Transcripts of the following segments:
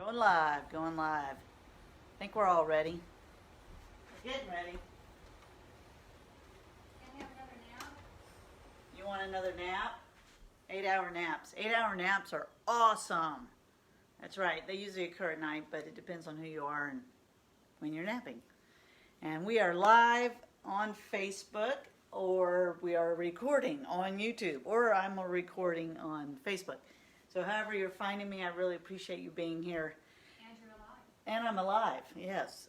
Going live, going live. I think we're all ready. We're getting ready. Can we have another nap? You want another nap? 8-hour naps. 8-hour naps are awesome. That's right. They usually occur at night, but it depends on who you are and when you're napping. And we are live on Facebook, or we are recording on YouTube, or I'm a recording on Facebook. So however you're finding me, I really appreciate you being here. And you're alive. And I'm alive, yes.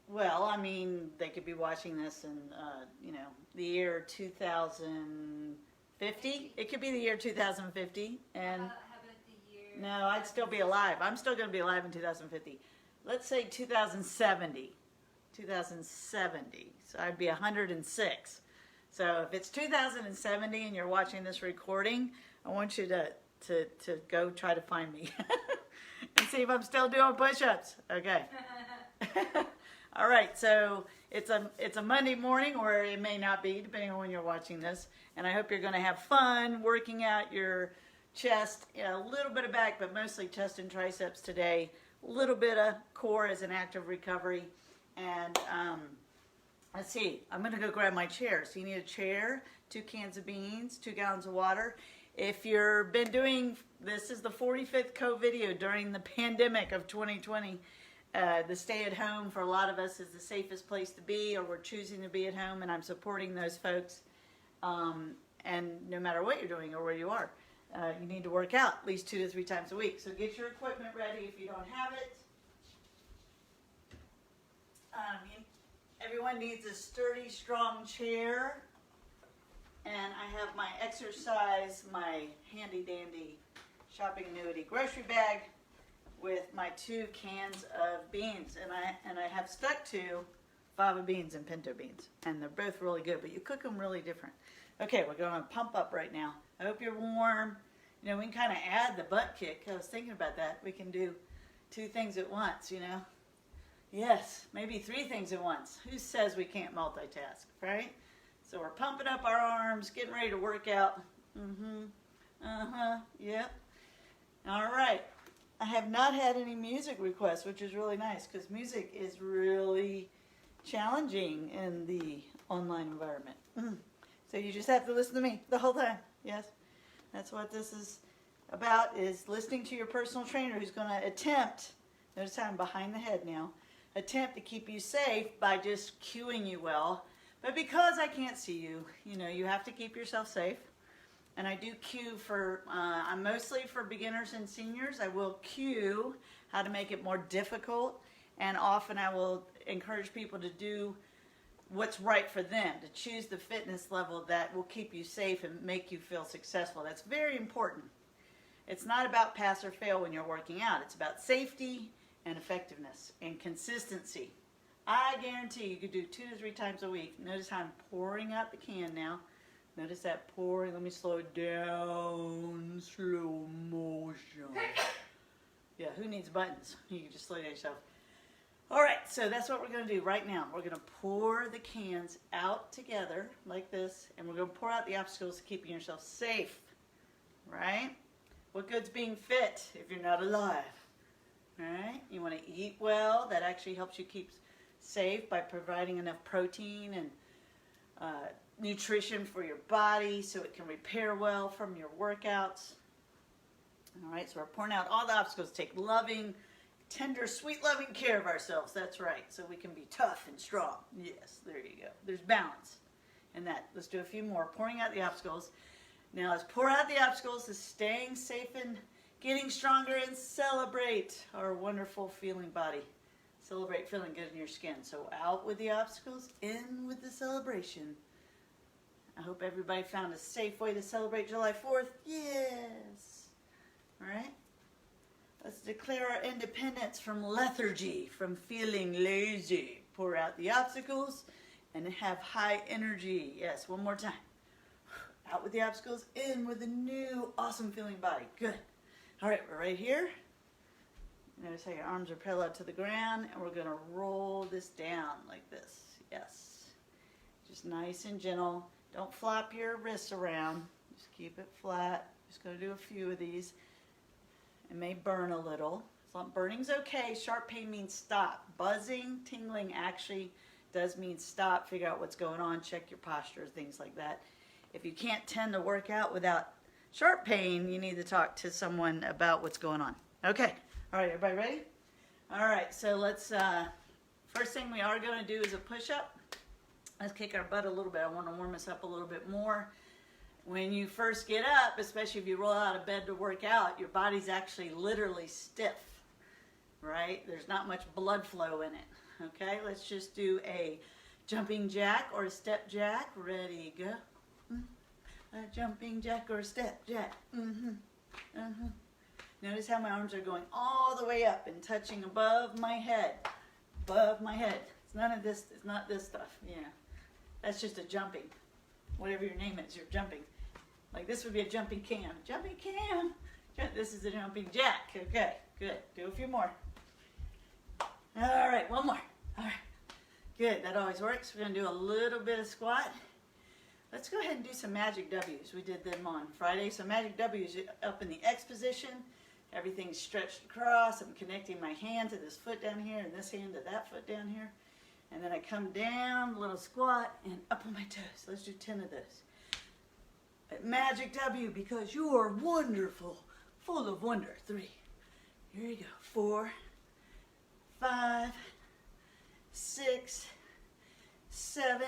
Well, I mean, they could be watching this in, the year 2050. It could be the year 2050. And How about the year? no, I'd still be alive. I'm still going to be alive in 2050. Let's say 2070. 2070. So I'd be 106. So if it's 2070 and you're watching this recording, I want you to go try to find me and see if I'm still doing push-ups. Okay. All right. So it's a Monday morning, or it may not be, depending on when you're watching this. And I hope you're going to have fun working out your chest, a little bit of back, but mostly chest and triceps today. A little bit of core as an active recovery. And let's see, I'm going to go grab my chair. So you need a chair, 2 cans of beans, 2 gallons of water. If you've been doing, this is the 45th CoVideo during the pandemic of 2020. The stay at home for a lot of us is the safest place to be, or we're choosing to be at home, and I'm supporting those folks. And no matter what you're doing or where you are, you need to work out at least 2 to 3 times a week. So get your equipment ready if you don't have it. Everyone needs a sturdy, strong chair. And I have my exercise, my handy-dandy shopping annuity grocery bag with my 2 cans of beans. And I have stuck to fava beans and pinto beans. And they're both really good, but you cook them really different. Okay, we're going to pump up right now. I hope you're warm. You know, we can kind of add the butt kick. I was thinking about that. We can do 2 things at once, you know. Yes, maybe 3 things at once. Who says we can't multitask, right? So we're pumping up our arms, getting ready to work out. Yep. All right. I have not had any music requests, which is really nice, because music is really challenging in the online environment. So you just have to listen to me the whole time. Yes. That's what this is about, is listening to your personal trainer who's going to attempt, notice how I'm behind the head now, attempt to keep you safe by just cueing you well. But because I can't see you, you have to keep yourself safe. And I do cue for, I'm mostly for beginners and seniors. I will cue how to make it more difficult. And often I will encourage people to do what's right for them, to choose the fitness level that will keep you safe and make you feel successful. That's very important. It's not about pass or fail when you're working out. It's about safety and effectiveness and consistency. I guarantee you could do 2 to 3 times a week. Notice how I'm pouring out the can now. Notice that pouring. Let me slow it down. Slow motion. Yeah, who needs buttons? You can just slow down yourself. All right, so that's what we're going to do right now. We're going to pour the cans out together like this, and we're going to pour out the obstacles to keeping yourself safe. Right? What good's being fit if you're not alive? All right? You want to eat well. That actually helps you keep safe by providing enough protein and nutrition for your body so it can repair well from your workouts. All right, so we're pouring out all the obstacles. Take loving, tender, sweet loving care of ourselves. That's right, so we can be tough and strong. Yes, there you go. There's balance in that. Let's do a few more. Pouring out the obstacles. Now let's pour out the obstacles to staying safe and getting stronger, and celebrate our wonderful feeling body. Celebrate feeling good in your skin. So out with the obstacles, in with the celebration. I hope everybody found a safe way to celebrate July 4th. Yes. All right. Let's declare our independence from lethargy, from feeling lazy. Pour out the obstacles and have high energy. Yes, one more time. Out with the obstacles, in with a new awesome feeling body. Good. All right, we're right here. Notice how your arms are parallel to the ground, and we're going to roll this down like this. Yes. Just nice and gentle. Don't flop your wrists around. Just keep it flat. Just going to do a few of these. It may burn a little. So burning's okay. Sharp pain means stop. Buzzing, tingling actually does mean stop. Figure out what's going on. Check your posture, things like that. If you can't tend to work out without sharp pain, you need to talk to someone about what's going on. Okay. All right, everybody ready? All right, so let's, first thing we are going to do is a push-up. Let's kick our butt a little bit. I want to warm us up a little bit more. When you first get up, especially if you roll out of bed to work out, your body's actually literally stiff, right? There's not much blood flow in it, okay? Let's just do a jumping jack or a step jack. Ready, go. A jumping jack or a step jack. Notice how my arms are going all the way up and touching above my head. Above my head. It's none of this, it's not this stuff. Yeah. That's just a jumping. Whatever your name is, you're jumping. Like this would be a jumping cam. Jumping cam. This is a jumping jack. Okay, good. Do a few more. All right, one more. All right. Good, that always works. We're going to do a little bit of squat. Let's go ahead and do some magic W's. We did them on Friday. So magic W's up in the X position. Everything's stretched across. I'm connecting my hand to this foot down here and this hand to that foot down here. And then I come down, a little squat, and up on my toes. Let's do 10 of those. Magic W, because you are wonderful, full of wonder. 3. Here you go. 4, 5, 6, 7,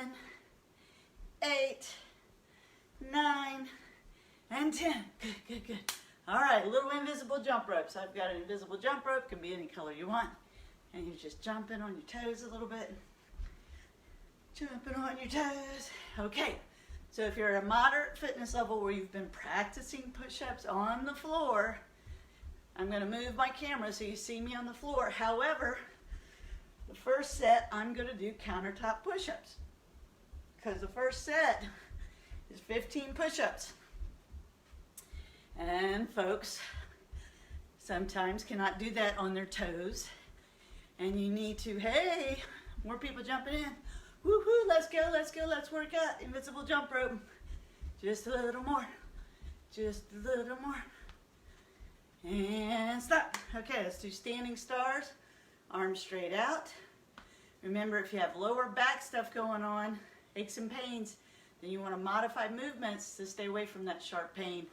8, 9, and 10. Good, good, good. All right, little invisible jump ropes. I've got an invisible jump rope. Can be any color you want. And you're just jumping on your toes a little bit. Jumping on your toes. Okay, so if you're at a moderate fitness level where you've been practicing push-ups on the floor, I'm going to move my camera so you see me on the floor. However, the first set, I'm going to do countertop push-ups. Because the first set is 15 push-ups. And folks sometimes cannot do that on their toes. And you need to, hey, more people jumping in. Woohoo, let's go, let's go, let's work out. Invisible jump rope. Just a little more. Just a little more. And stop. Okay, let's do standing stars. Arms straight out. Remember, if you have lower back stuff going on, aches and pains, then you want to modify movements to stay away from that sharp pain.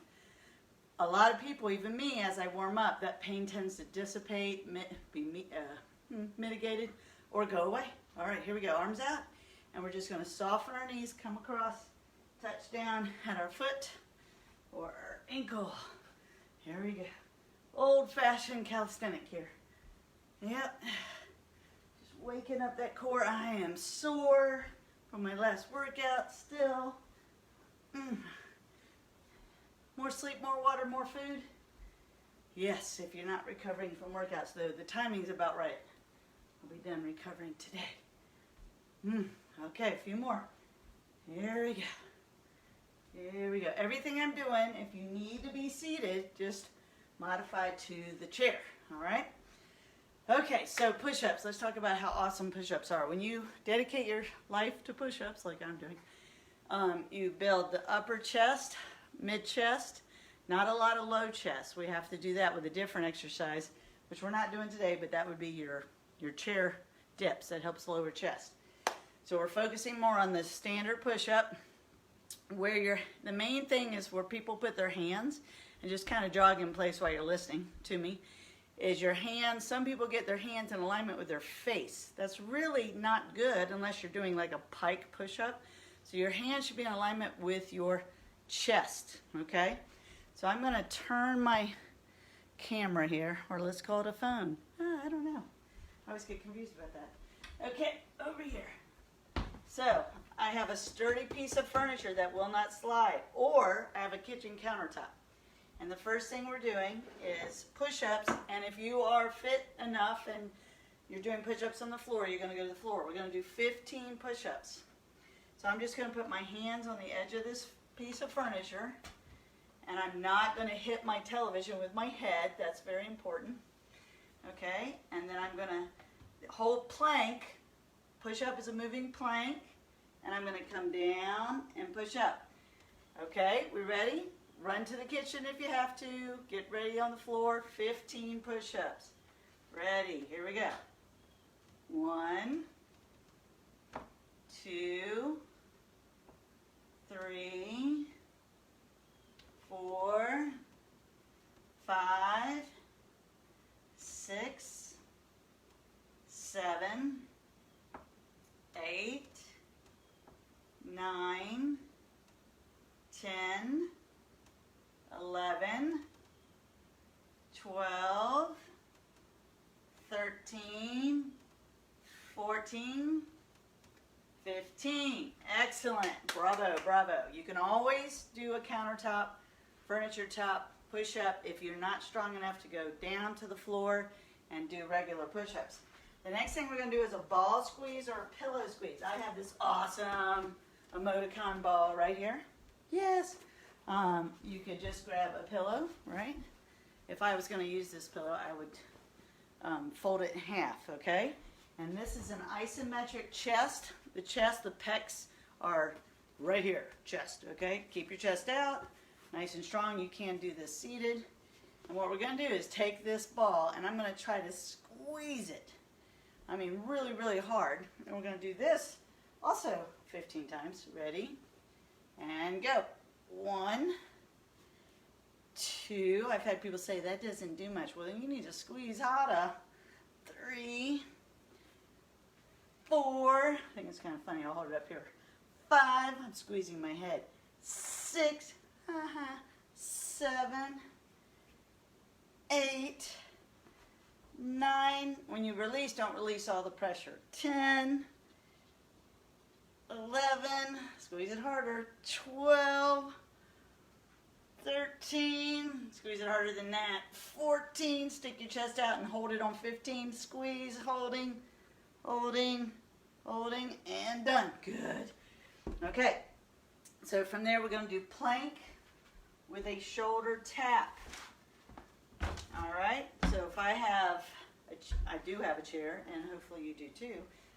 A lot of people, even me, as I warm up, that pain tends to dissipate, be mitigated, or go away. All right, here we go. Arms out. And we're just going to soften our knees, come across, touch down at our foot or our ankle. Here we go. Old-fashioned calisthenic here. Yep. Just waking up that core. I am sore from my last workout still. More sleep, more water, more food? Yes, if you're not recovering from workouts, though, the timing's about right. I'll be done recovering today. Okay, a few more. Here we go. Here we go. Everything I'm doing, if you need to be seated, just modify to the chair, all right? Okay, so push-ups. Let's talk about how awesome push-ups are. When you dedicate your life to push-ups, like I'm doing, you build the upper chest, mid-chest, not a lot of low chest. We have to do that with a different exercise, which we're not doing today, but that would be your chair dips. That helps lower chest. So we're focusing more on the standard push-up, where the main thing is where people put their hands and just kind of jog in place while you're listening to me, is your hands. Some people get their hands in alignment with their face. That's really not good unless you're doing like a pike push-up. So your hands should be in alignment with your chest, okay? So I'm going to turn my camera here, or let's call it a phone. I don't know. I always get confused about that. Okay, over here. So I have a sturdy piece of furniture that will not slide, or I have a kitchen countertop. And the first thing we're doing is push-ups, and if you are fit enough and you're doing push-ups on the floor, you're going to go to the floor. We're going to do 15 push-ups. So I'm just going to put my hands on the edge of this piece of furniture, and I'm not going to hit my television with my head. That's very important. Okay, and then I'm going to hold plank. Push-up is a moving plank, and I'm going to come down and push up. Okay, we ready? Run to the kitchen if you have to. Get ready on the floor. 15 push-ups. Ready, here we go. 1, 2, 3, 4, 5, 6, 7, 8, 9, 10, 11, 12, 13, 14, 15. Excellent. Bravo, bravo. You can always do a countertop, furniture top, push-up if you're not strong enough to go down to the floor and do regular push-ups. The next thing we're going to do is a ball squeeze or a pillow squeeze. I have this awesome emoticon ball right here. Yes. You could just grab a pillow, right? If I was going to use this pillow, I would fold it in half, okay? And this is an isometric chest. The chest, the pecs are right here, chest, okay? Keep your chest out, nice and strong. You can do this seated. And what we're going to do is take this ball, and I'm going to try to squeeze it. I mean, really, really hard. And we're going to do this also 15 times. Ready? And go. 1, 2. I've had people say that doesn't do much. Well, then you need to squeeze harder. 3, 4. I think it's kind of funny. I'll hold it up here. 5. I'm squeezing my head. 6. 7. 8. 9. When you release, don't release all the pressure. 10. 11. Squeeze it harder. 12. 13. Squeeze it harder than that. 14. Stick your chest out and hold it on 15. Squeeze, holding, holding, holding, and done. Good. Okay. So from there, we're going to do plank with a shoulder tap. All right. So if I do have a chair, and hopefully you do too,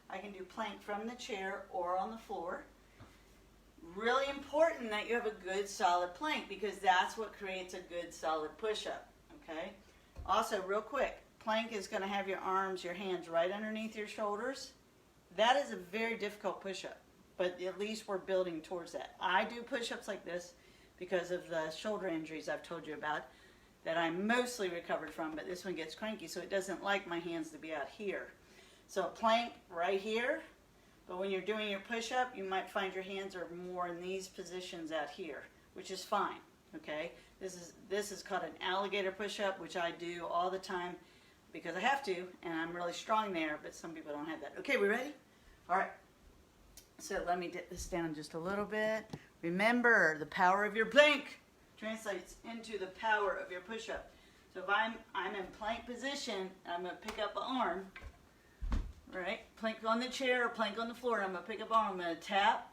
I can do plank from the chair or on the floor. Really important that you have a good solid plank because that's what creates a good solid push-up, okay? Also, real quick, plank is going to have your arms, your hands right underneath your shoulders. That is a very difficult push-up, but at least we're building towards that. I do push-ups like this because of the shoulder injuries I've told you about that I'm mostly recovered from, but this one gets cranky, so it doesn't like my hands to be out here. So plank right here. But when you're doing your push-up, you might find your hands are more in these positions out here, which is fine, okay? This is called an alligator push-up, which I do all the time because I have to, and I'm really strong there, but some people don't have that. Okay, we ready? All right. So let me dip this down just a little bit. Remember, the power of your plank translates into the power of your push-up. So if I'm in plank position, I'm going to pick up an arm. Right, plank on the chair or plank on the floor, and I'm going to pick up arm. I'm going to tap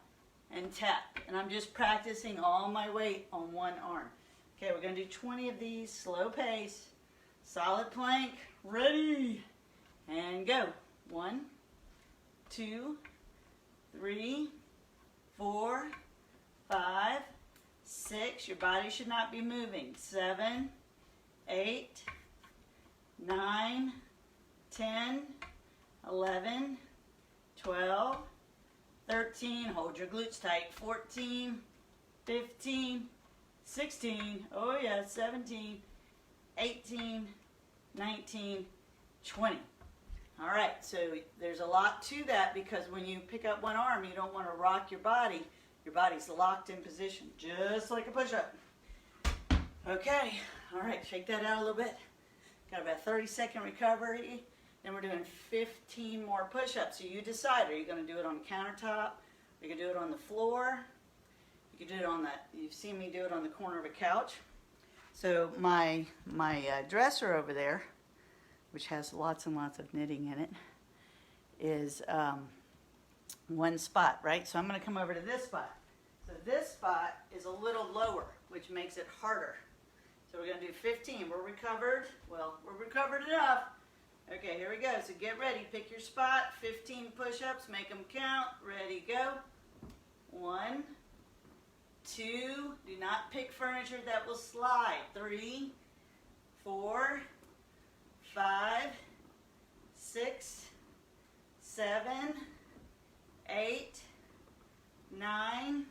and tap. And I'm just practicing all my weight on one arm. Okay, we're going to do 20 of these, slow pace, solid plank, ready, and go. 1, 2, 3, 4, 5, 6. Your body should not be moving. 7, 8, 9, 10, 11, 12, 13, hold your glutes tight, 14, 15, 16, oh yeah, 17, 18, 19, 20. All right, so there's a lot to that because when you pick up one arm, you don't want to rock your body. Your body's locked in position, just like a push-up. Okay, all right, shake that out a little bit. Got about 30-second recovery. Then we're doing 15 more push-ups. So you decide, are you going to do it on the countertop? You can do it on the floor. You can do it on that. You've seen me do it on the corner of a couch. So my dresser over there, which has lots and lots of knitting in it, is one spot, right? So I'm going to come over to this spot. So this spot is a little lower, which makes it harder. So we're going to do 15. We're recovered. Well, we're recovered enough. Okay, here we go. So get ready. Pick your spot. 15 push-ups. Make them count. Ready, go. 1, 2. Do not pick furniture that will slide. 3, 4, 5, 7, 8, 9,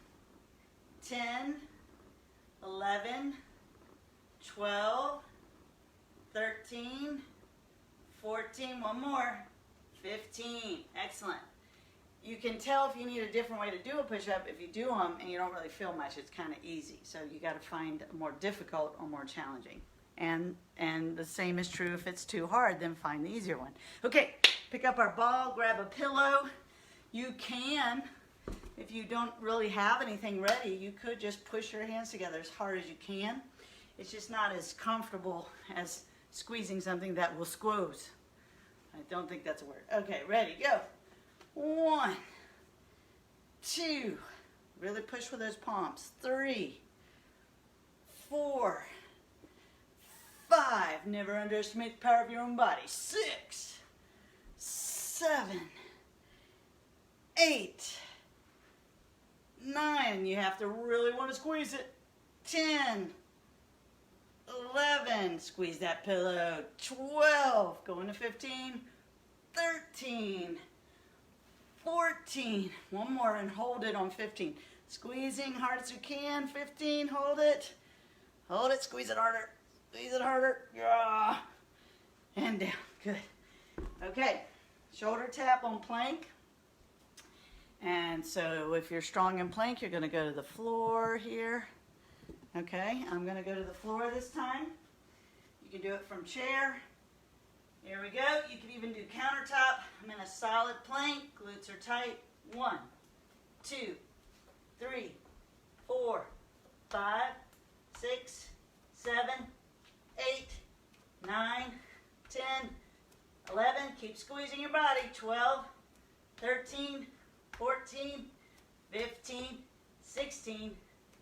10, 11, 12, 13, 14, one more, 15. Excellent. You can tell if you need a different way to do a push-up if you do them and you don't really feel much. It's kind of easy. So you got to find a more difficult or more challenging. And the same is true if it's too hard, then find the easier one. Okay, pick up our ball, grab a pillow. You can, if you don't really have anything ready, you could just push your hands together as hard as you can. It's just not as comfortable as squeezing something that will squoze. I don't think that's a word. Okay, ready, go. 1, 2, really push with those palms. 3, 4, 5, never underestimate the power of your own body. 6, 7, 8, 9, you have to really want to squeeze it. 10, 11, squeeze that pillow. 12, going to 15, 13, 14, one more and hold it on 15. Squeezing hard as you can. 15, hold it. Hold it, squeeze it harder. Squeeze it harder. Yeah. And down, good. Okay, shoulder tap on plank. And so if you're strong in plank, you're gonna go to the floor here. Okay, I'm gonna go to the floor this time. You can do it from chair. Here we go. You can even do countertop. I'm in a solid plank. Glutes are tight. 1, 2, 3, 4, 5, 6, 7, 8, 9, 10, 11. Keep squeezing your body. 12, 13, 14, 15, 16,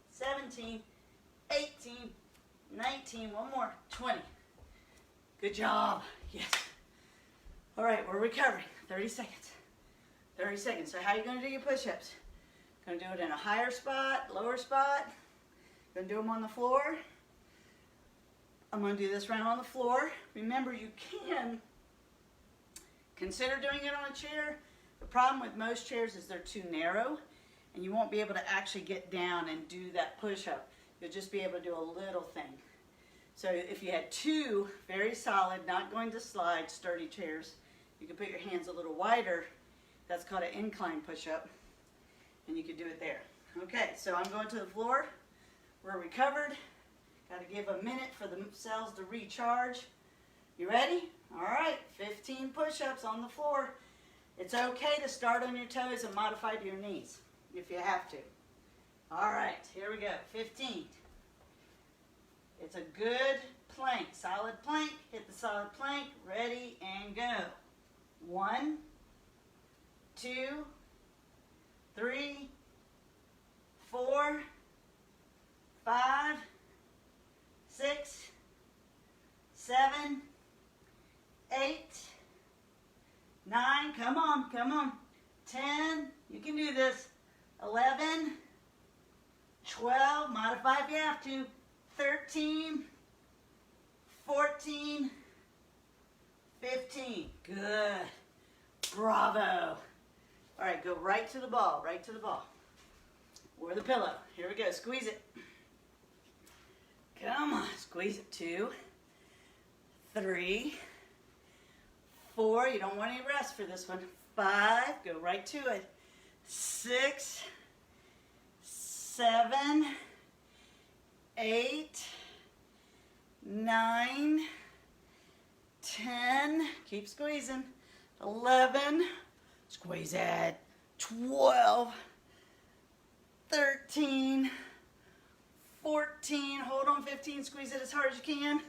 17, 18, 19. One more. 20. Good job. Yes. All right, we're recovering. 30 seconds. 30 seconds. So how are you going to do your push-ups? Going to do it in a higher spot, lower spot. Going to do them on the floor. I'm going to do this round on the floor. Remember, you can consider doing it on a chair. The problem with most chairs is they're too narrow, and you won't be able to actually get down and do that push-up. You'll just be able to do a little thing. So if you had two very solid, not going to slide, sturdy chairs, you can put your hands a little wider. That's called an incline push-up, and you can do it there. Okay, so I'm going to the floor. We're recovered. Got to give a minute for the cells to recharge. You ready? All right, 15 push-ups on the floor. It's okay to start on your toes and modify to your knees if you have to. All right, here we go, 15. It's a good plank, solid plank. Hit the solid plank, ready and go. 1, 2, 3, 4, 5, 6, 7, 8, 9, come on, come on. 10, you can do this. 11, 12, modify if you have to. 13, 14, 15. Good. Bravo. All right, go right to the ball, right to the ball. Or the pillow. Here we go. Squeeze it. Come on. Squeeze it. 2, 3, 4. You don't want any rest for this one. 5. Go right to it. 6, 7, 8, 9, 10, keep squeezing, 11, squeeze it, 12, 13, 14, hold on, 15, squeeze it as hard as you can,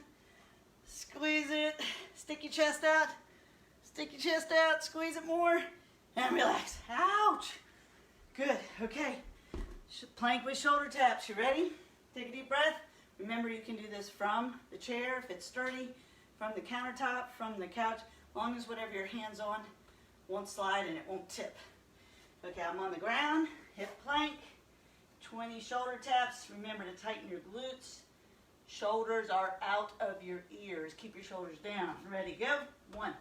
squeeze it, stick your chest out, squeeze it more, and relax. Ouch! Good, okay. Plank with shoulder taps, you ready? Take a deep breath. Remember, you can do this from the chair if it's sturdy, from the countertop, from the couch, as long as whatever your hand's on won't slide and it won't tip. Okay, I'm on the ground, hip plank, 20 shoulder taps. Remember to tighten your glutes. Shoulders are out of your ears. Keep your shoulders down. Ready, go. 1,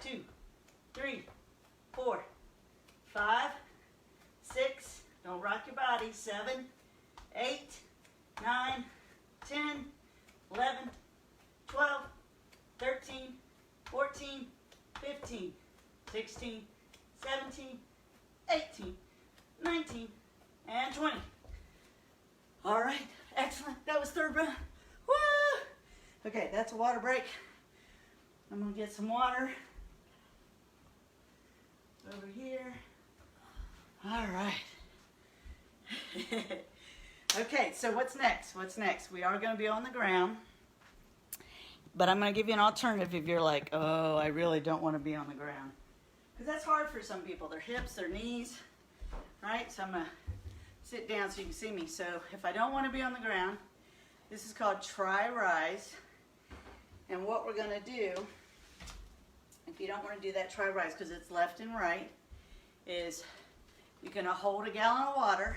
2, 3, 4, 5, 6, don't rock your body, 7, 8, 9, 10, 11, 12, 13, 14, 15, 16, 17, 18, 19, and 20. All right, excellent. That was third round. Woo! Okay, that's a water break. I'm gonna get some water over here. All right. Okay, so what's next? What's next? We are gonna be on the ground, but I'm gonna give you an alternative if you're like, oh, I really don't wanna be on the ground. Because that's hard for some people, their hips, their knees, right? So I'm gonna sit down so you can see me. So if I don't wanna be on the ground, this is called tri-rise. And what we're gonna do, if you don't wanna do that tri-rise because it's left and right, is you're gonna hold a gallon of water,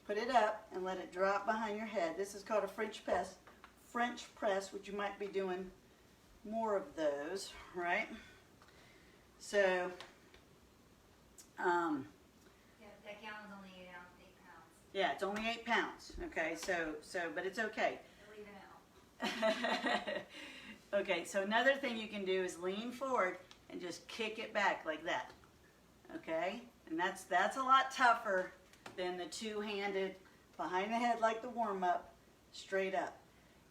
put it up, and let it drop behind your head. This is called a French press, which you might be doing more of those, right? So, Yeah, that gallon's only 8 pounds. yeah, it's only 8 pounds. Okay, but it's okay. Leave it out. Okay, so another thing you can do is lean forward and just kick it back like that. Okay, and that's a lot tougher than the two-handed behind the head like the warm-up, straight up.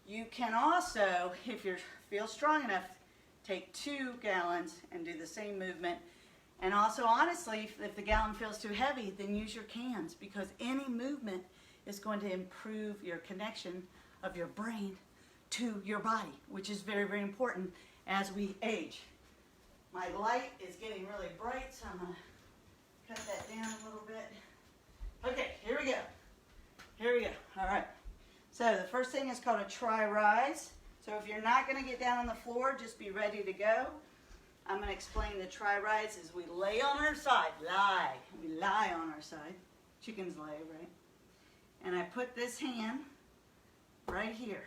You can also, if you feel strong enough, take 2 gallons and do the same movement. And also, honestly, if the gallon feels too heavy, then use your cans, because any movement is going to improve your connection of your brain to your body, which is very, very important as we age. My light is getting really bright, so I'm going to cut that down a little bit. Okay, here we go. Here we go. All right. So the first thing is called a tri-rise. So if you're not going to get down on the floor, just be ready to go. I'm going to explain the tri-rise is we lay on our side. Lie. We lie on our side. Chickens lay, right? And I put this hand right here,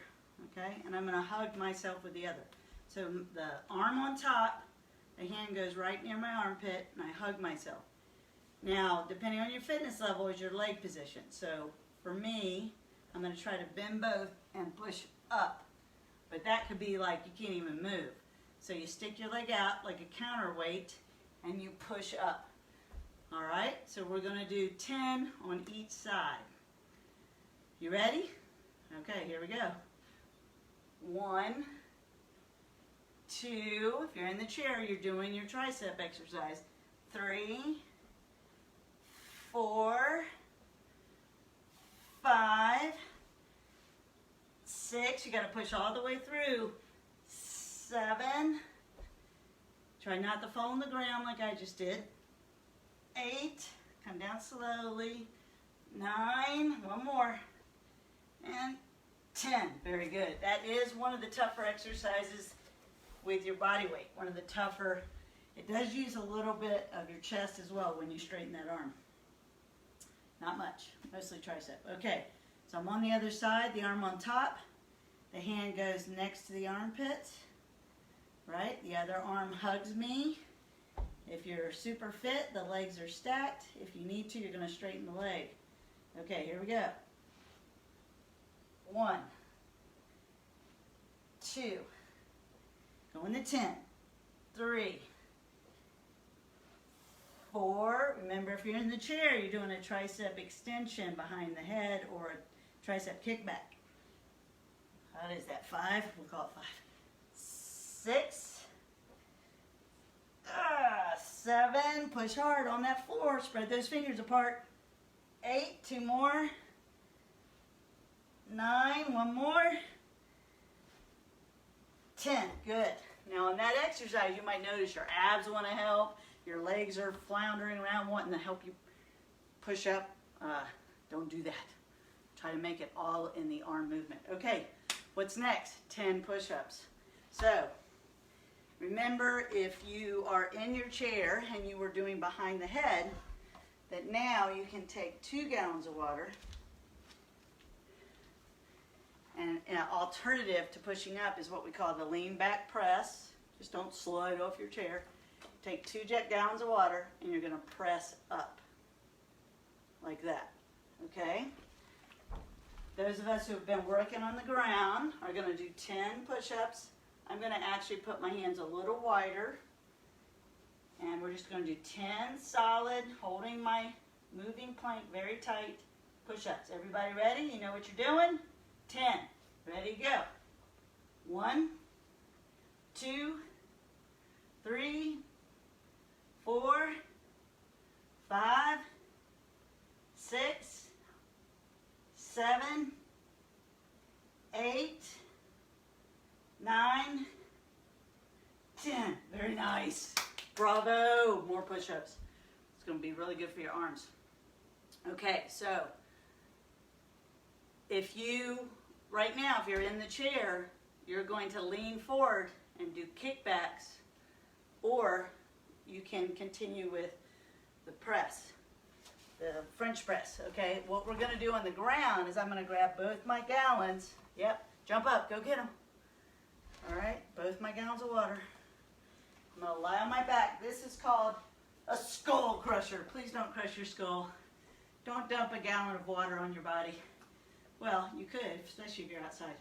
okay? And I'm going to hug myself with the other. So the arm on top, the hand goes right near my armpit, and I hug myself. Now, depending on your fitness level, is your leg position. So for me, I'm going to try to bend both and push up. But that could be like you can't even move. So you stick your leg out like a counterweight and you push up. All right, so we're going to do 10 on each side. You ready? Okay, here we go. 1, 2, if you're in the chair, you're doing your tricep exercise. 3, 4, 5, 6, you got to push all the way through. 7, try not to fall on the ground like I just did. 8, come down slowly. 9, one more. And 10, very good. That is one of the tougher exercises with your body weight. One of the tougher. It does use a little bit of your chest as well when you straighten that arm. Not much, mostly tricep. Okay, so I'm on the other side, the arm on top. The hand goes next to the armpit, right? The other arm hugs me. If you're super fit, the legs are stacked. If you need to, you're going to straighten the leg. Okay, here we go. 1, 2, going to 10, 3, 4, remember if you're in the chair, you're doing a tricep extension behind the head or a tricep kickback. What is that, 5? We'll call it 5. 6, 7, push hard on that floor, spread those fingers apart. 8, 2 more. 9, one more. 10, good. Now in that exercise, you might notice your abs want to help. Your legs are floundering around wanting to help you push up. Don't do that. Try to make it all in the arm movement. Okay, what's next? 10 push-ups. So, remember if you are in your chair and you were doing behind the head, that now you can take 2 gallons of water. And an alternative to pushing up is what we call the lean back press. Just don't slide off your chair. take 2 gallons of water and you're going to press up like that, okay? Those of us who have been working on the ground are going to do 10 push-ups. I'm going to actually put my hands a little wider, and we're just going to do 10 solid, holding my moving plank very tight, push-ups. Everybody ready? You know what you're doing? 10. Ready, go. 1, 2, 3, 4, 5, 6, 7, 8, 9, 10. Very nice. Bravo. More push-ups. It's going to be really good for your arms. Okay, so if you, right now, if you're in the chair, you're going to lean forward and do kickbacks, or you can continue with the press, the French press, okay? What we're going to do on the ground is I'm going to grab both my gallons. Yep, jump up, go get them. All right, both my gallons of water. I'm going to lie on my back. This is called a skull crusher. Please don't crush your skull. Don't dump a gallon of water on your body. Well, you could, especially if you're outside.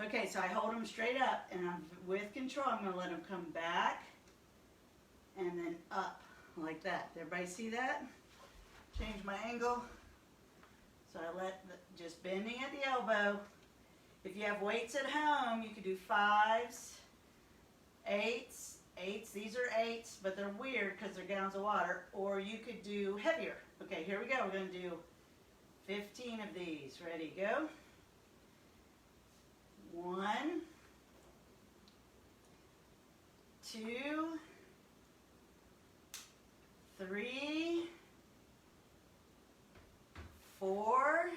Okay, so I hold them straight up, and I'm with control. I'm going to let them come back and then up like that. Everybody see that? Change my angle. So I let, just bending at the elbow. If you have weights at home, you could do 5s, 8s. These are 8s, but they're weird because they're gallons of water. Or you could do heavier. Okay, here we go. We're going to do 15 of these. Ready, go. 1, 2, 3, 4,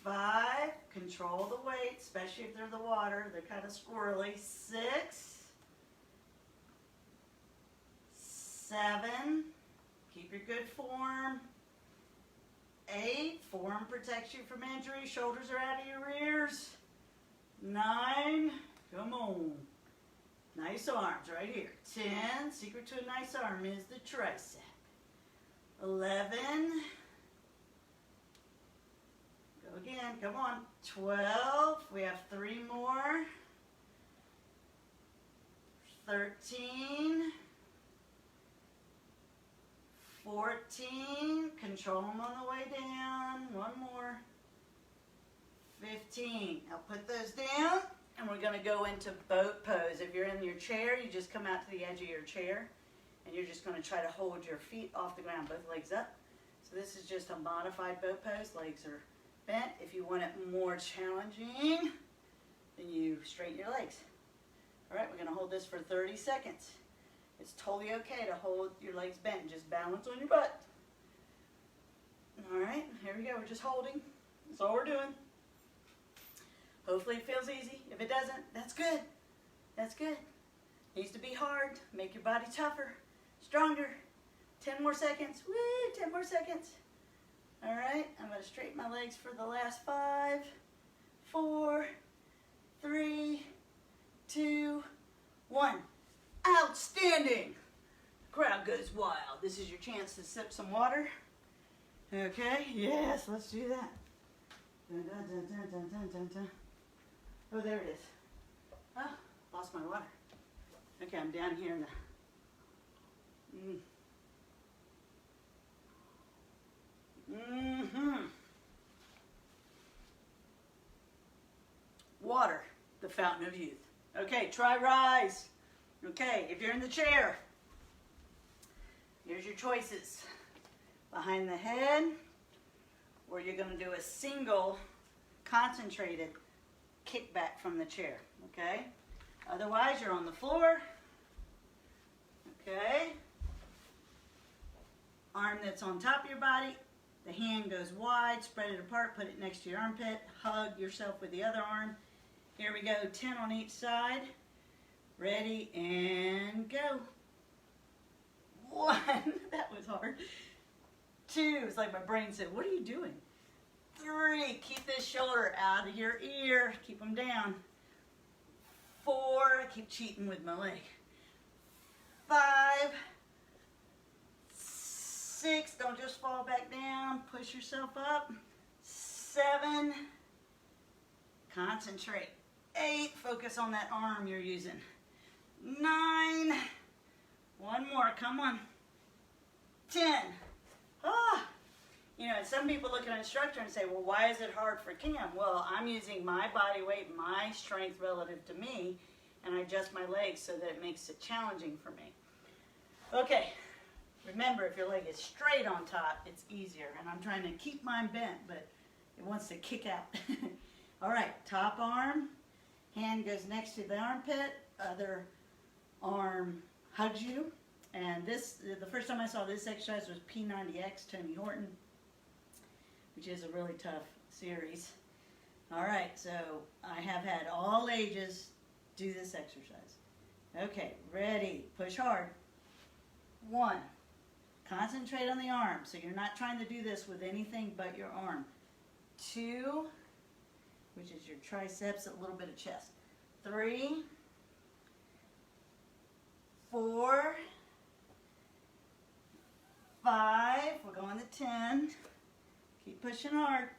5, control the weight, especially if they're the water, they're kind of squirrely. 6, 7, keep your good form. 8, form protects you from injury, shoulders are out of your ears. 9, come on. Nice arms right here. 10, secret to a nice arm is the tricep. 11, go again, come on. 12, we have 3 more. 13, 14, control them on the way down. 1 more. 15. Now put those down, and we're going to go into boat pose. If you're in your chair, you just come out to the edge of your chair, and you're just going to try to hold your feet off the ground, both legs up. So this is just a modified boat pose. Legs are bent. If you want it more challenging, then you straighten your legs. All right, we're going to hold this for 30 seconds. It's totally okay to hold your legs bent. Just balance on your butt. All right, here we go. We're just holding. That's all we're doing. Hopefully it feels easy. If it doesn't, that's good. That's good. Needs to be hard. Make your body tougher, stronger. 10 more seconds. Woo, 10 more seconds. All right, I'm going to straighten my legs for the last 5, 4, 3, 2, 1. Outstanding! Crowd goes wild. This is your chance to sip some water. Okay, yes, let's do that. Dun, dun, dun, dun, dun, dun, dun, dun. Oh, there it is. Oh, lost my water. Okay, I'm down here in the... Water, the fountain of youth. Okay, try rise. Okay, if you're in the chair, here's your choices. Behind the head, or you're going to do a single concentrated kickback from the chair, okay? Otherwise, you're on the floor, okay? Arm that's on top of your body, the hand goes wide, spread it apart, put it next to your armpit, hug yourself with the other arm. Here we go, 10 on each side. Ready, and go. 1, that was hard. 2, it's like my brain said, what are you doing? 3, keep this shoulder out of your ear, keep them down. 4, I keep cheating with my leg. 5, 6, don't just fall back down, push yourself up. 7, concentrate. 8, focus on that arm you're using. 9, one more, come on. 10. Ah. You know, and some people look at an instructor and say, well, why is it hard for Kim? Well, I'm using my body weight, my strength relative to me, and I adjust my legs so that it makes it challenging for me. Okay, remember, if your leg is straight on top, it's easier. And I'm trying to keep mine bent, but it wants to kick out. All right, top arm, hand goes next to the armpit, other arm hugs you. And this, the first time I saw this exercise was P90X, Tony Horton, which is a really tough series. All right, so I have had all ages do this exercise. Okay, ready, push hard. 1, concentrate on the arm, so you're not trying to do this with anything but your arm. 2, which is your triceps, a little bit of chest. 3, 4, 5, we're going to 10. Keep pushing hard.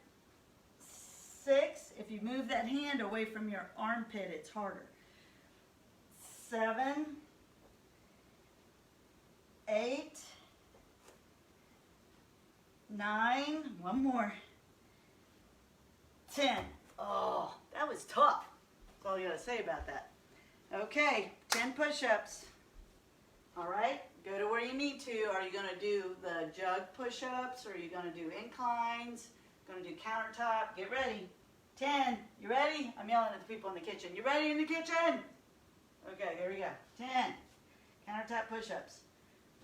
6, if you move that hand away from your armpit, it's harder. 7, 8, 9, one more. 10. Oh, that was tough. That's all you gotta say about that. Okay, 10 push-ups. All right, go to where you need to. Are you gonna do the jug push-ups, or are you gonna do inclines? Gonna do countertop? Get ready. 10, you ready? I'm yelling at the people in the kitchen. You ready in the kitchen? Okay, here we go. 10, countertop push-ups.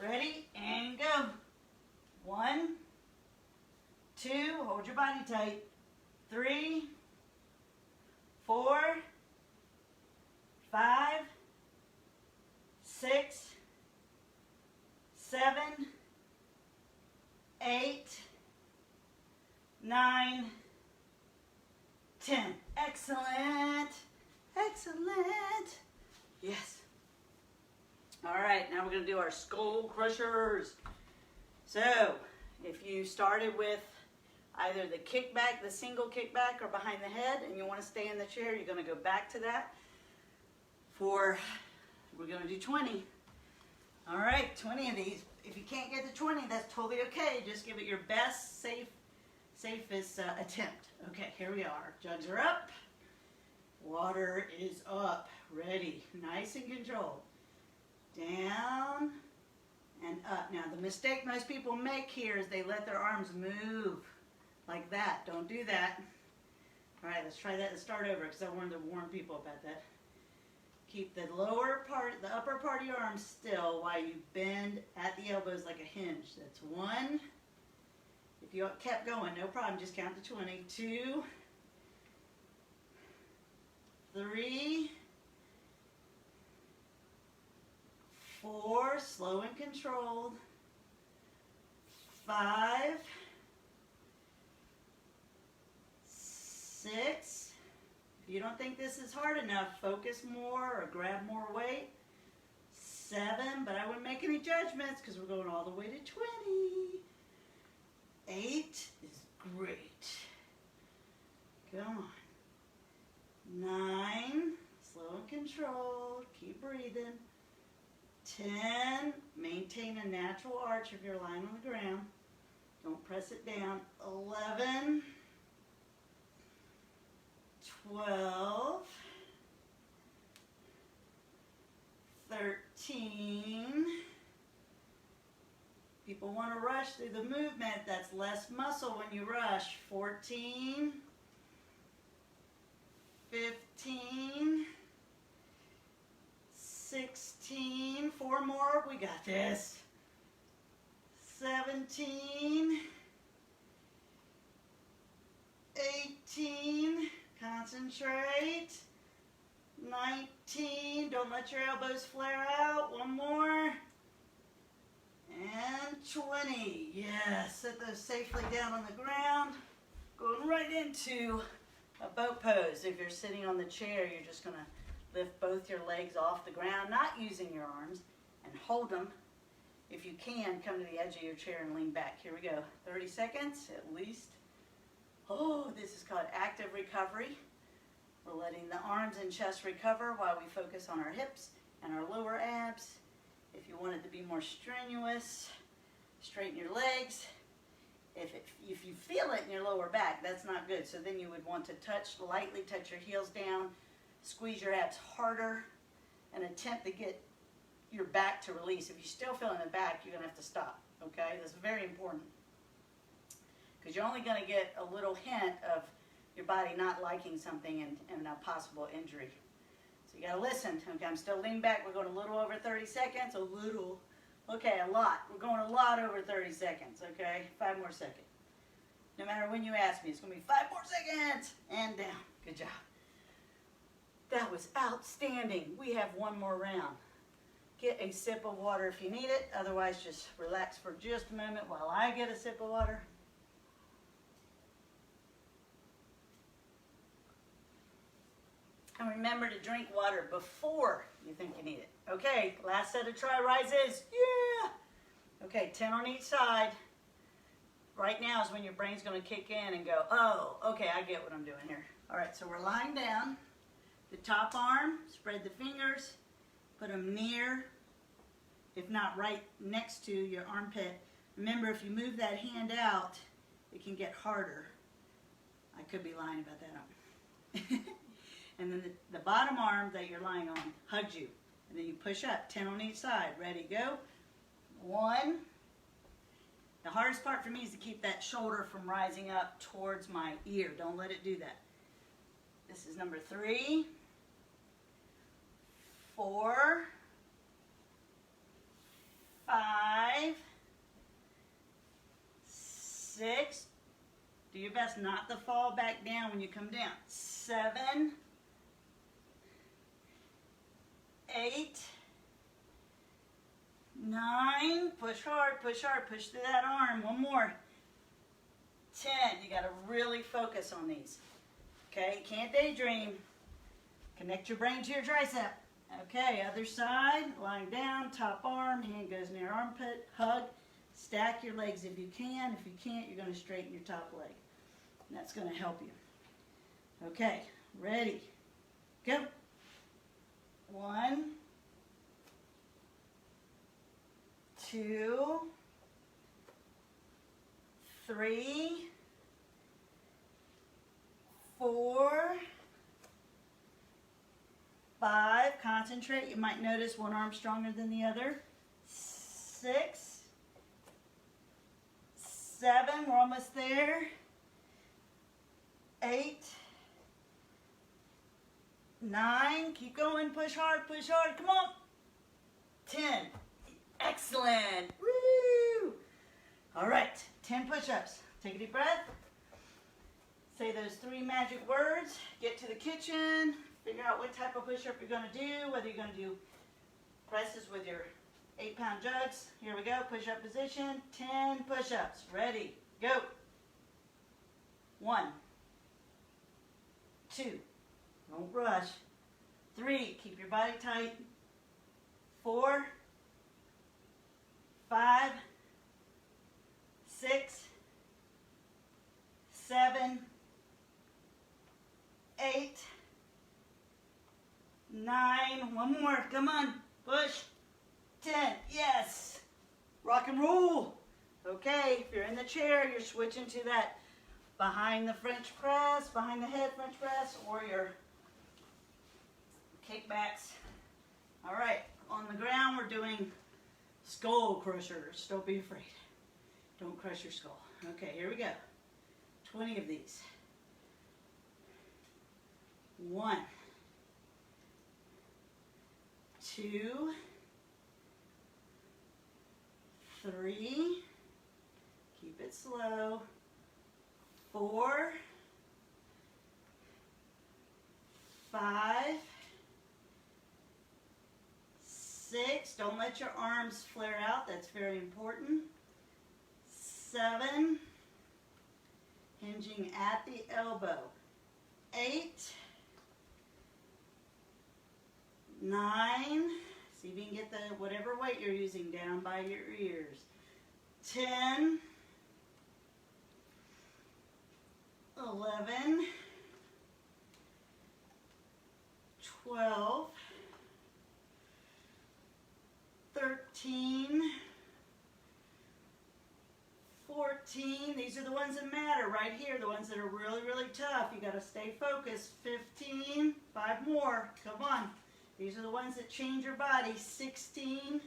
Ready, and go. 1, 2, hold your body tight. 3, 4, 5, 6, 7, 8, 9, 10. Excellent. Excellent. Yes. All right, now we're going to do our skull crushers. So, if you started with either the kickback, the single kickback, or behind the head, and you want to stay in the chair, you're going to go back to that. We're going to do 20. All right, 20 of these. If you can't get to 20, that's totally okay. Just give it your best, safest attempt. Okay, here we are. Jugs are up. Water is up. Ready. Nice and controlled. Down and up. Now, the mistake most people make here is they let their arms move like that. Don't do that. All right, let's try that and start over, because I wanted to warn people about that. Keep the lower part, the upper part of your arm still while you bend at the elbows like a hinge. That's 1. If you kept going, no problem. Just count to 20. 2, 3, 4, slow and controlled. 5, 6. If you don't think this is hard enough, focus more or grab more weight. 7, but I wouldn't make any judgments because we're going all the way to 20. 8 is great. Come on. 9, slow and controlled. Keep breathing. 10, maintain a natural arch if you're lying on the ground. Don't press it down. 11, 12, 13. People want to rush through the movement. That's less muscle when you rush. 14, 15, 16. 4 more. We got this. 17, 18. Concentrate. 19. Don't let your elbows flare out. 1 more. And 20. Yes. Set those safely down on the ground. Going right into a boat pose. If you're sitting on the chair, you're just going to lift both your legs off the ground, not using your arms. and hold them. If you can, come to the edge of your chair and lean back. Here we go. 30 seconds at least. Oh, this is called active recovery. We're letting the arms and chest recover while we focus on our hips and our lower abs. If you want it to be more strenuous, straighten your legs. If you feel it in your lower back, that's not good. So then you would want to lightly touch your heels down, squeeze your abs harder, and attempt to get your back to release. If you still feel in the back, you're going to have to stop, okay? That's very important, because you're only going to get a little hint of your body not liking something and a possible injury. So you got to listen. Okay, I'm still leaning back. We're going a little over 30 seconds. A little. Okay, a lot. We're going a lot over 30 seconds, okay? 5 more seconds. No matter when you ask me, it's going to be 5 more seconds. And down. Good job. That was outstanding. We have one more round. Get a sip of water if you need it. Otherwise, just relax for just a moment while I get a sip of water. And remember to drink water before you think you need it. Okay, last set of try rises. Yeah! Okay, 10 on each side. Right now is when your brain's going to kick in and go, oh, okay, I get what I'm doing here. All right, so we're lying down. The top arm, spread the fingers, put them near, if not right next to your armpit. Remember, if you move that hand out, it can get harder. I could be lying about that. And then the bottom arm that you're lying on hugs you. And then you push up, 10 on each side. Ready, go. 1. The hardest part for me is to keep that shoulder from rising up towards my ear. Don't let it do that. This is number 3. 4. 5. 6. Do your best not to fall back down when you come down. 7. 8, 9, push hard, push through that arm. One more. 10, you got to really focus on these. Okay, you can't daydream. Connect your brain to your tricep. Okay, other side, lying down, top arm, hand goes near armpit, hug. Stack your legs if you can. If you can't, you're going to straighten your top leg. And that's going to help you. Okay, ready, go. 1, 2, 3, 4, 5. Concentrate. You might notice one arm stronger than the other. 6, 7. We're almost there. 8, 9, keep going, push hard, come on. 10, excellent, woo! All right, 10 push-ups. Take a deep breath. Say those 3 magic words. Get to the kitchen. Figure out what type of push-up you're going to do, whether you're going to do presses with your 8-pound jugs. Here we go, push-up position, 10 push-ups. Ready, go. 1, 2, don't rush. 3, keep your body tight. 4, 5, 6, 7, 8, 9. One more, come on, push. 10, yes. Rock and roll. Okay, if you're in the chair, you're switching to that behind the French press, behind the head French press, or your kickbacks. All right, on the ground we're doing skull crushers. Don't be afraid. Don't crush your skull. Okay, here we go. 20 of these. 1, 2, 3. Keep it slow. 4, 5, 6. Don't let your arms flare out. That's very important. 7. Hinging at the elbow. 8, 9. See if you can get the whatever weight you're using down by your ears. 10, 11, 12, 13, 14. These are the ones that matter right here, the ones that are really, really tough. You got to stay focused. 15, 5 more. Come on. These are the ones that change your body. 16,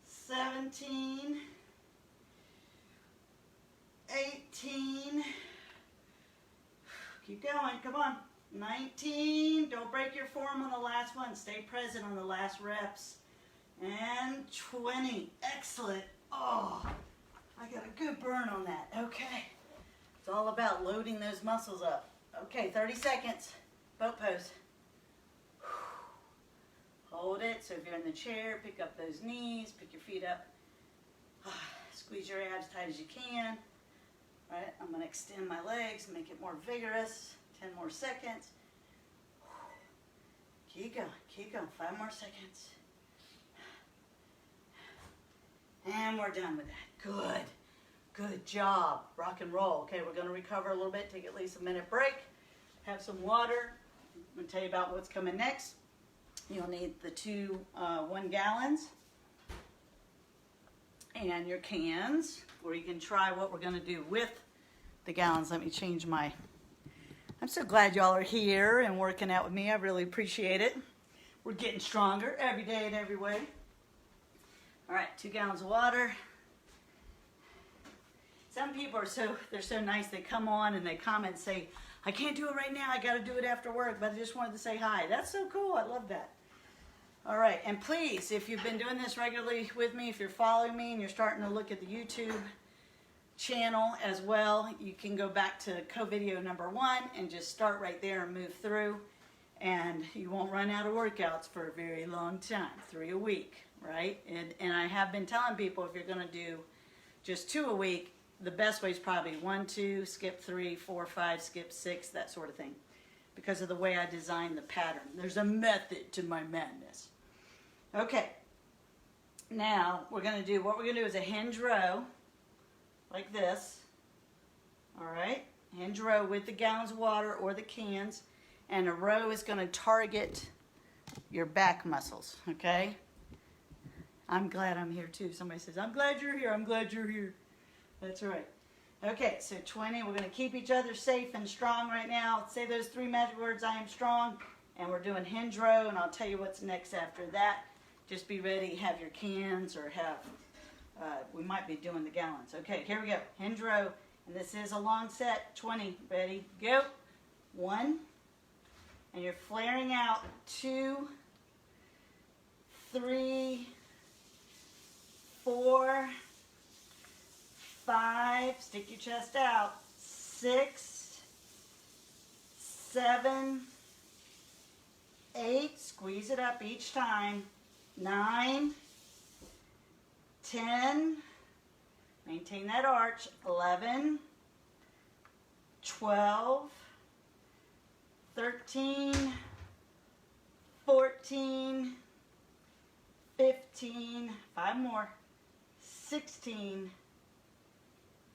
17, 18. Keep going. Come on. 19. Don't break your form on the last one. Stay present on the last reps. And 20. Excellent. Oh, I got a good burn on that. Okay. It's all about loading those muscles up. Okay, 30 seconds. Boat pose. Hold it. So if you're in the chair, pick up those knees, pick your feet up. Squeeze your abs tight as you can. All right, I'm going to extend my legs, make it more vigorous. 10 more seconds. Keep going, keep going. 5 more seconds. And we're done with that. Good. Good job. Rock and roll. Okay, we're going to recover a little bit, take at least a minute break, have some water. I'm going to tell you about what's coming next. You'll need the 2 1 gallons and your cans, or you can try what we're going to do with the gallons. Let me change my... I'm so glad y'all are here and working out with me. I really appreciate it. We're getting stronger every day in every way. All right, 2 gallons of water. Some people are they're so nice. They come on and they comment and say, I can't do it right now. I got to do it after work, but I just wanted to say hi. That's so cool. I love that. All right, and please, if you've been doing this regularly with me, if you're following me and you're starting to look at the YouTube channel as well, you can go back to CoVideo number 1 and just start right there and move through, and you won't run out of workouts for a very long time, 3 a week, right? And I have been telling people if you're going to do just 2 a week, the best way is probably 1, 2, skip 3, 4, 5, skip 6, that sort of thing, because of the way I designed the pattern. There's a method to my madness. Okay, now what we're going to do is a hinge row, like this. All right, hinge row with the gallons of water or the cans, and a row is going to target your back muscles, okay? I'm glad I'm here too. Somebody says, I'm glad you're here. I'm glad you're here. That's right. Okay, so 20. We're going to keep each other safe and strong right now. Say those 3 magic words, I am strong. And we're doing hinge row, and I'll tell you what's next after that. Just be ready. Have your cans or have, we might be doing the gallons. Okay, here we go. Hinge row. And this is a long set. 20. Ready? Go. 1. And you're flaring out. 2, 3, 4, 5, stick your chest out. 6, 7, 8, squeeze it up each time. 9, 10, maintain that arch. 11, 12, 13, 14, 15, 5 more. 16,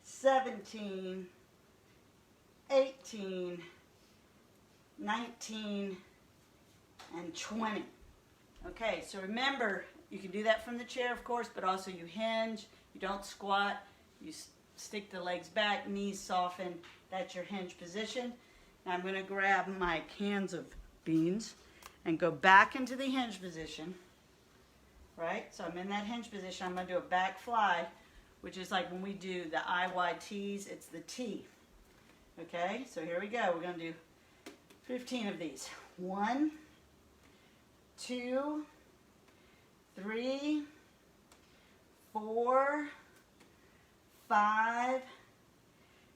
17, 18, 19, and 20. Okay, so remember, you can do that from the chair, of course, but also you hinge, you don't squat, you stick the legs back, knees soften. That's your hinge position. Now I'm going to grab my cans of beans and go back into the hinge position. Right? So I'm in that hinge position. I'm going to do a back fly, which is like when we do the IYTs, it's the T. Okay? So here we go. We're going to do 15 of these. 1, 2, 3, 4, 5,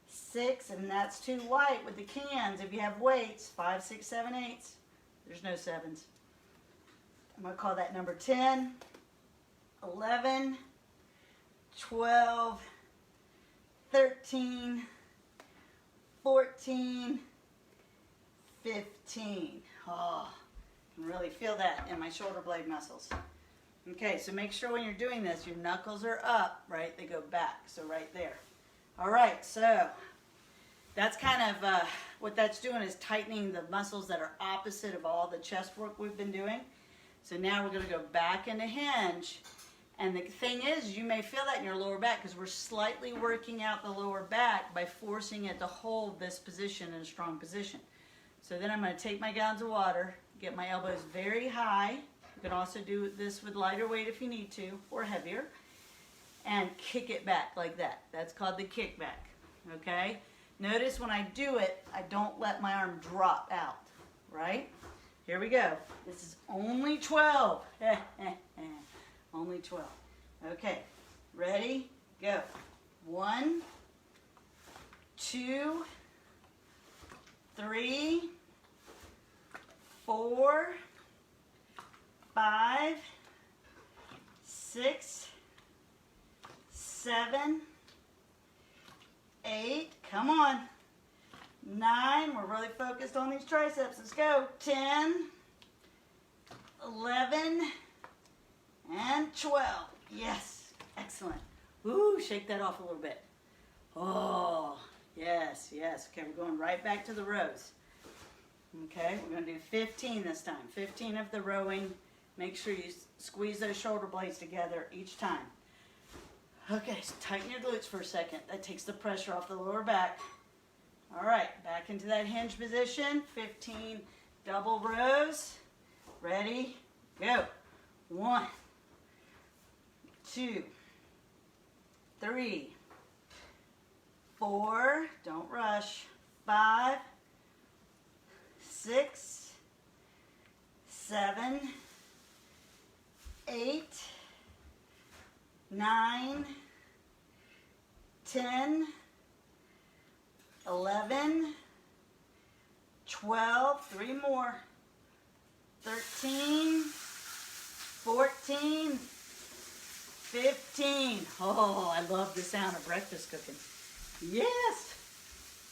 6, and that's too light with the cans. If you have weights, 5, 6, 7, 8. There's no 7s. I'm going to call that number 10, 11, 12, 13, 14, 15. Oh, I can really feel that in my shoulder blade muscles. Okay, so make sure when you're doing this, your knuckles are up, right? They go back, so right there. All right, so that's kind of what that's doing is tightening the muscles that are opposite of all the chest work we've been doing. So now we're going to go back into hinge. And the thing is, you may feel that in your lower back because we're slightly working out the lower back by forcing it to hold this position in a strong position. So then I'm going to take my gallons of water, get my elbows very high. You can also do this with lighter weight if you need to, or heavier, and kick it back like that. That's called the kickback, okay? Notice when I do it, I don't let my arm drop out, right? Here we go. This is only 12. Only 12. Okay, ready? Go. 1, 2, 3, 4, 5, 6, 7, 8, come on, 9, we're really focused on these triceps, let's go, 10, 11, and 12, yes, excellent. Ooh, shake that off a little bit. Oh, yes, yes, okay, we're going right back to the rows. Okay, we're going to do 15 this time, 15 of the rowing. Make sure you squeeze those shoulder blades together each time. Okay, so tighten your glutes for a second. That takes the pressure off the lower back. All right, back into that hinge position. 15 double rows. Ready? Go. 1, 2, 3, 4, don't rush. 5, 6, 7, 8, 9, 10, 11, 12, 3 more, 13, 14, 15. Oh, I love the sound of breakfast cooking. Yes.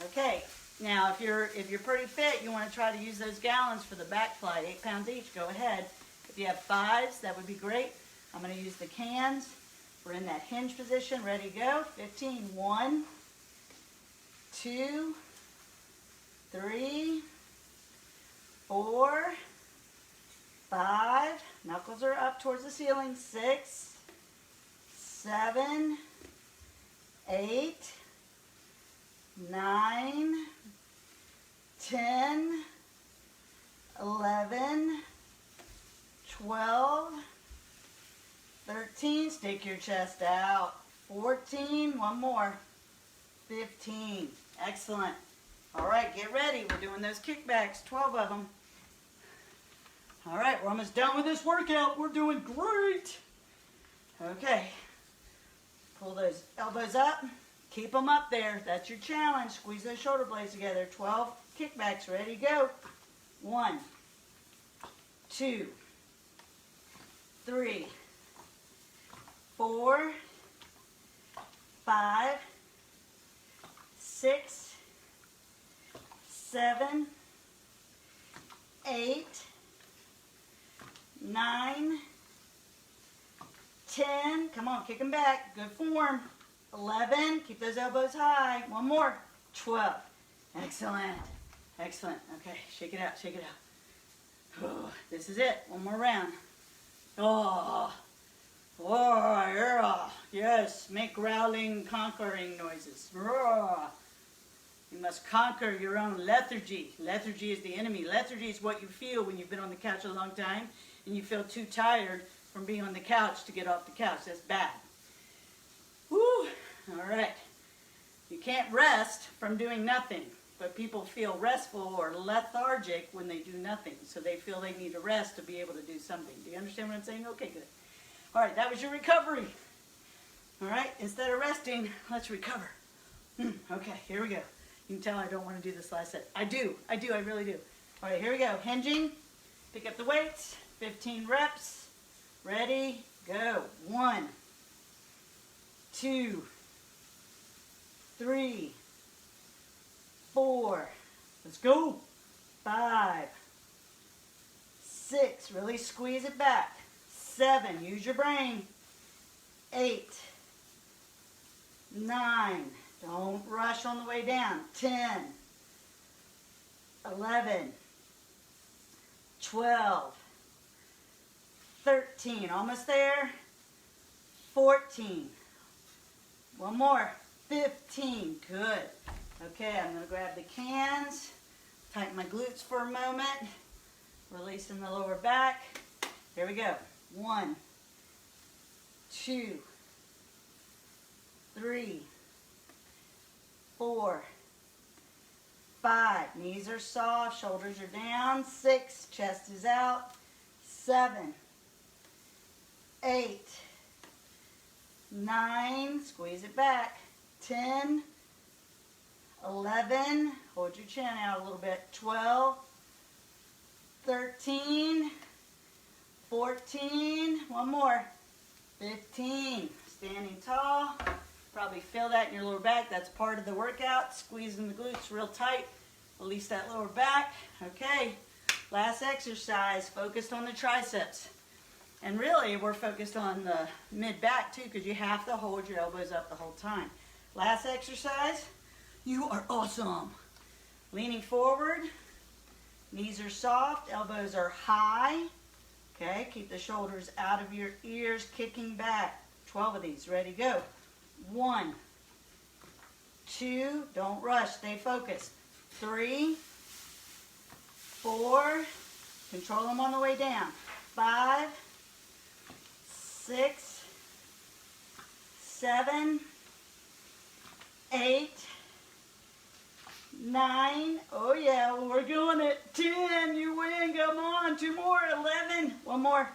Okay. Now, if you're pretty fit, you want to try to use those gallons for the back fly, 8 pounds each. Go ahead. If you have 5s, that would be great. I'm going to use the cans. We're in that hinge position. Ready to go. 15. 1, 2, 3, 4, 5. Knuckles are up towards the ceiling. 6, 7, 8, 9, 10, 11, 12, 13, stick your chest out, 14, one more, 15, excellent. All right, get ready, we're doing those kickbacks, 12 of them. All right, we're almost done with this workout, we're doing great. Okay, pull those elbows up, keep them up there, that's your challenge, squeeze those shoulder blades together, 12 kickbacks, ready, go. 1, 2, 3, 4, 5, 6, 7, 8, 9, 10, come on, kick them back, good form. 11, keep those elbows high, one more, 12, excellent, excellent, okay, shake it out, shake it out. Oh, this is it, one more round. Oh, oh, yeah, yes, make growling, conquering noises. Oh. You must conquer your own lethargy. Lethargy is the enemy. Lethargy is what you feel when you've been on the couch a long time and you feel too tired from being on the couch to get off the couch. That's bad. Woo! All right. You can't rest from doing nothing, but people feel restful or lethargic when they do nothing. So they feel they need a rest to be able to do something. Do you understand what I'm saying? Okay, good. All right, that was your recovery. All right, instead of resting, let's recover. Okay, here we go. You can tell I don't want to do this last set. I do, I really do. All right, here we go. Hinging, pick up the weights, 15 reps. Ready, go. 1, 2, 3, 4, let's go. 5, 6, really squeeze it back. 7, use your brain. 8, 9, don't rush on the way down. 10, 11, 12, 13, almost there. 14, one more. 15, good. Okay, I'm going to grab the cans, tighten my glutes for a moment, releasing the lower back. Here we go. 1, 2, 3, 4, 5. Knees are soft, shoulders are down. 6, chest is out. 7, 8, 9, squeeze it back. 10, 11, hold your chin out a little bit. 12, 13, 14, one more. 15, standing tall. Probably feel that in your lower back. That's part of the workout. Squeezing the glutes real tight. Release that lower back. Okay, last exercise, focused on the triceps. And really, we're focused on the mid-back too, because you have to hold your elbows up the whole time. Last exercise, you are awesome. Leaning forward, knees are soft, elbows are high. Okay, keep the shoulders out of your ears, kicking back. 12 of these, ready, go. 1, 2, don't rush, stay focused. 3, 4, control them on the way down. 5, 6, 7, 8, 9, oh yeah, we're doing it. 10, you win, come on, 2 more. 11, one more.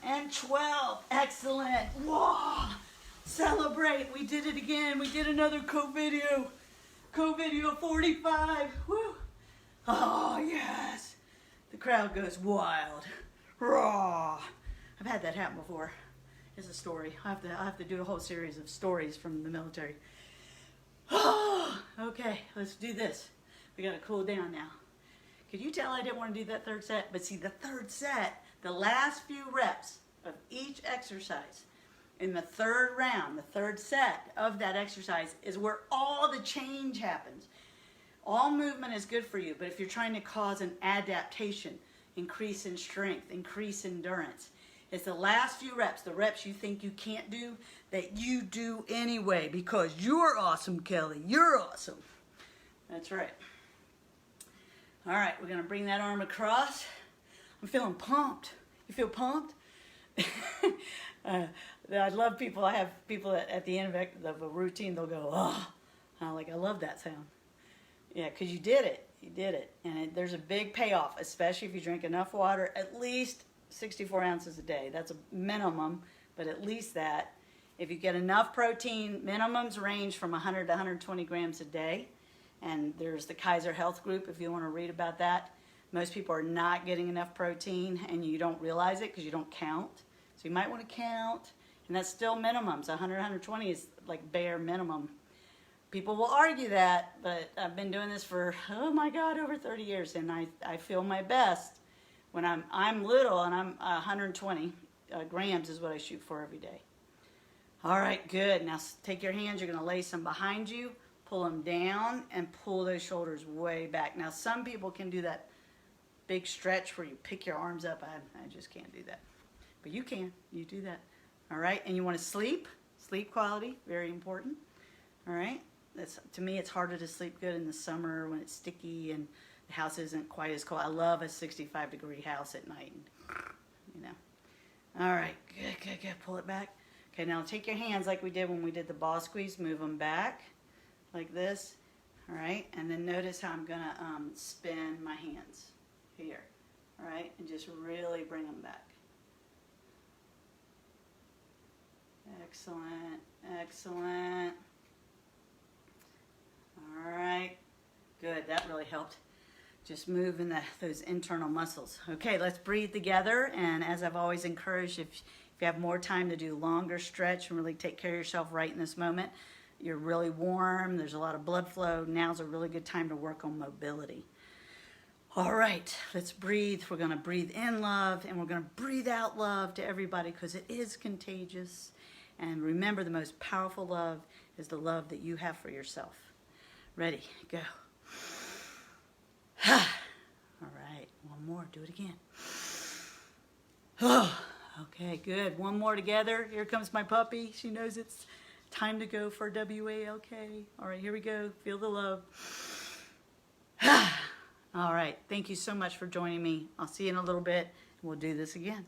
And 12, excellent. Whoa, celebrate, we did it again. We did another CoVideo. CoVideo45, woo. Oh yes, the crowd goes wild. Raw. I've had that happen before. It's a story. I have to do a whole series of stories from the military. Okay, let's do this. We gotta cool down now. Could you tell I didn't want to do that third set? But see, the third set, the last few reps of each exercise in the third round, the third set of that exercise is where all the change happens. All movement is good for you, but if you're trying to cause an adaptation, increase in strength, increase endurance, it's the last few reps, the reps you think you can't do, that you do anyway because you're awesome, Kelly. You're awesome. That's right. All right, we're going to bring that arm across. I'm feeling pumped. You feel pumped? I love people. I have people that at the end of a routine, they'll go, oh. I'm like, I love that sound. Yeah, because you did it. You did it. And there's a big payoff, especially if you drink enough water, at least 64 ounces a day. That's a minimum, but at least that. If you get enough protein, minimums range from 100 to 120 grams a day. And there's the Kaiser Health Group if you want to read about that. Most people are not getting enough protein and you don't realize it because you don't count. So you might want to count. And that's still minimums. 100, 120 is like bare minimum. People will argue that, but I've been doing this for, oh my God, over 30 years. And I feel my best when I'm little and I'm 120 grams is what I shoot for every day. All right, good. Now take your hands, you're going to lace them behind you, pull them down, and pull those shoulders way back. Now some people can do that big stretch where you pick your arms up. I just can't do that. But you can. You do that. All right, and you want to sleep. Sleep quality, very important. All right. To me, it's harder to sleep good in the summer when it's sticky and the house isn't quite as cold. I love a 65-degree house at night. You know. All right, good. Pull it back. Okay, now take your hands like we did when we did the ball squeeze. Move them back like this. All right, and then notice how I'm going to spin my hands here. All right, and just really bring them back. Excellent, excellent. All right, good. That really helped. Just moving those internal muscles. Okay, let's breathe together. And as I've always encouraged, if you have more time to do longer stretch and really take care of yourself right in this moment, you're really warm, there's a lot of blood flow, now's a really good time to work on mobility. All right, let's breathe. We're going to breathe in love and we're going to breathe out love to everybody because it is contagious. And remember, the most powerful love is the love that you have for yourself. Ready, go. All right, one more. Do it again. Okay, good. One more together. Here comes my puppy. She knows it's time to go for WALK. All right, here we go. Feel the love. All right, thank you so much for joining me. I'll see you in a little bit. We'll do this again.